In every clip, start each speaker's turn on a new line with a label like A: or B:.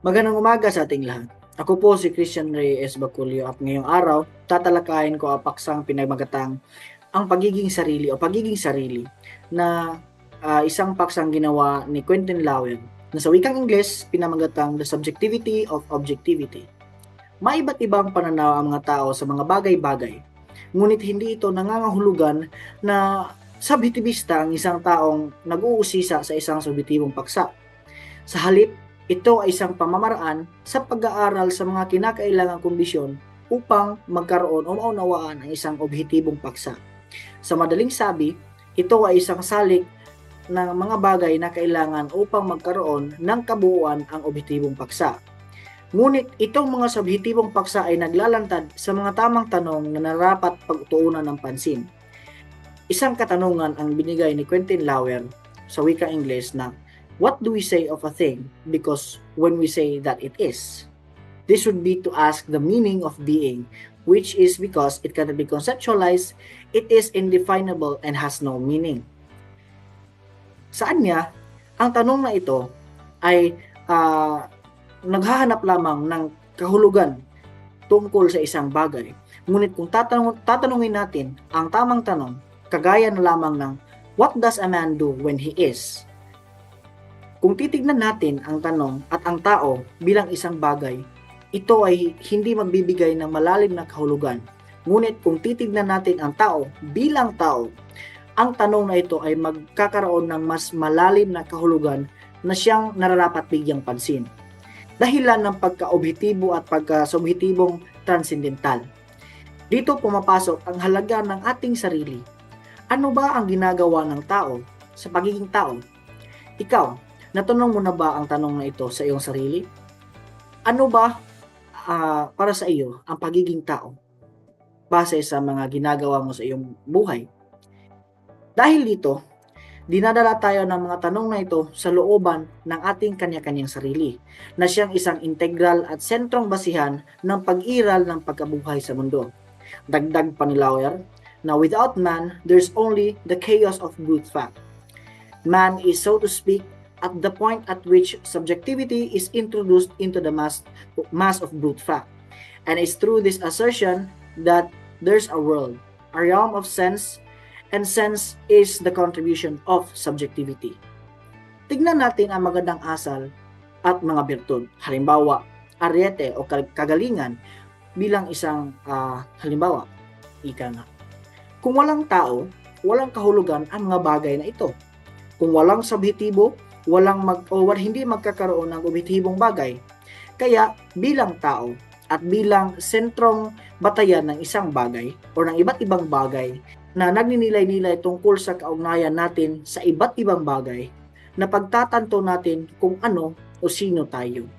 A: Magandang umaga sa ating lahat. Ako po si Christian Reyes Baculio at ngayong araw, tatalakayin ko ang paksang pinagmagatang ang pagiging sarili o pagiging sarili na isang paksang ginawa ni Quentin Lauer na sa wikang Ingles pinamagatang The Subjectivity of Objectivity. May iba't ibang pananaw ang mga tao sa mga bagay-bagay, ngunit hindi ito nangangahulugan na subjektivista ang isang taong nag-uusisa sa isang subjektibong paksa. Sa halip, ito ay isang pamamaraan sa pag-aaral sa mga kinakailangang kondisyon upang magkaroon o maunawaan ang isang objektibong paksa. Sa madaling sabi, ito ay isang salik ng mga bagay na kailangan upang magkaroon ng kabuuan ang objektibong paksa. Ngunit itong mga subjektibong paksa ay naglalantad sa mga tamang tanong na narapat pagtuunan ng pansin. Isang katanungan ang binigay ni Quentin Lauer sa wikang Ingles na what do we say of a thing because when we say that it is? This would be to ask the meaning of being, which is because it cannot be conceptualized, it is indefinable and has no meaning. Saan niya, ang tanong na ito ay naghahanap lamang ng kahulugan tungkol sa isang bagay. Ngunit kung tatanungin natin ang tamang tanong, kagaya na lamang ng what does a man do when he is? Kung titignan natin ang tanong at ang tao bilang isang bagay, ito ay hindi magbibigay ng malalim na kahulugan. Ngunit kung titignan natin ang tao bilang tao, ang tanong na ito ay magkakaroon ng mas malalim na kahulugan na siyang nararapat bigyang pansin. Dahilan ng pagka-objektibo at pagka-subjektibong transcendental. Dito pumapasok ang halaga ng ating sarili. Ano ba ang ginagawa ng tao sa pagiging tao? Ikaw, natanong mo na ba ang tanong na ito sa iyong sarili? Ano ba para sa iyo ang pagiging tao base sa mga ginagawa mo sa iyong buhay? Dahil dito, dinadala tayo ng mga tanong na ito sa looban ng ating kanya-kanyang sarili na siyang isang integral at sentrong basihan ng pag-iral ng pagkabuhay sa mundo. Dagdag pa ni Lauer na without man, there's only the chaos of brute fact. Man is, so to speak, at the point at which subjectivity is introduced into the mass of brute fact. And it's through this assertion that there's a world, a realm of sense, and sense is the contribution of subjectivity. Tignan natin ang magandang asal at mga birtud. Halimbawa, aryete o kagalingan bilang isang halimbawa. Ika nga. Kung walang tao, walang kahulugan ang mga bagay na ito. Kung walang subjektibo, hindi magkakaroon ng objektibong bagay. Kaya bilang tao at bilang sentrong batayan ng isang bagay o ng iba't ibang bagay na nagninilay-nilay tungkol sa kaugnayan natin sa iba't ibang bagay, na pagtatanto natin kung ano o sino tayo.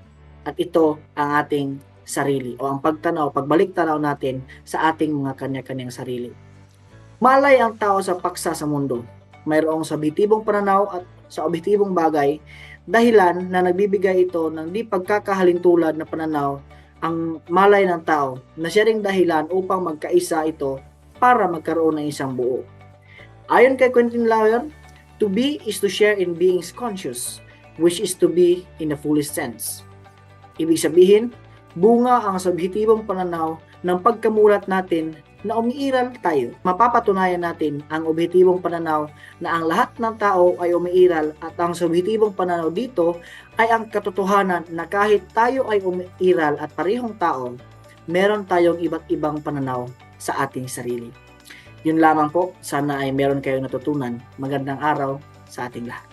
A: At ito ang ating sarili o ang pagbalik tanaw natin sa ating mga kanya-kanyang sarili. Malay ang tao sa paksa sa mundo. Mayroong subjektibong pananaw at sa objektibong bagay, dahilan na nagbibigay ito ng di pagkakahalintulad na pananaw ang malay ng tao na siya ring dahilan upang magkaisa ito para magkaroon ng isang buo. Ayon kay Quentin Lauer, to be is to share in being's conscious, which is to be in the fullest sense. Ibig sabihin, bunga ang subjektibong pananaw ng pagkamulat natin na umiiral tayo. Mapapatunayan natin ang objektibong pananaw na ang lahat ng tao ay umiiral at ang subjektibong pananaw dito ay ang katotohanan na kahit tayo ay umiiral at parehong tao, meron tayong iba't ibang pananaw sa ating sarili. Yun lamang po, sana ay meron kayong natutunan. Magandang araw sa ating lahat.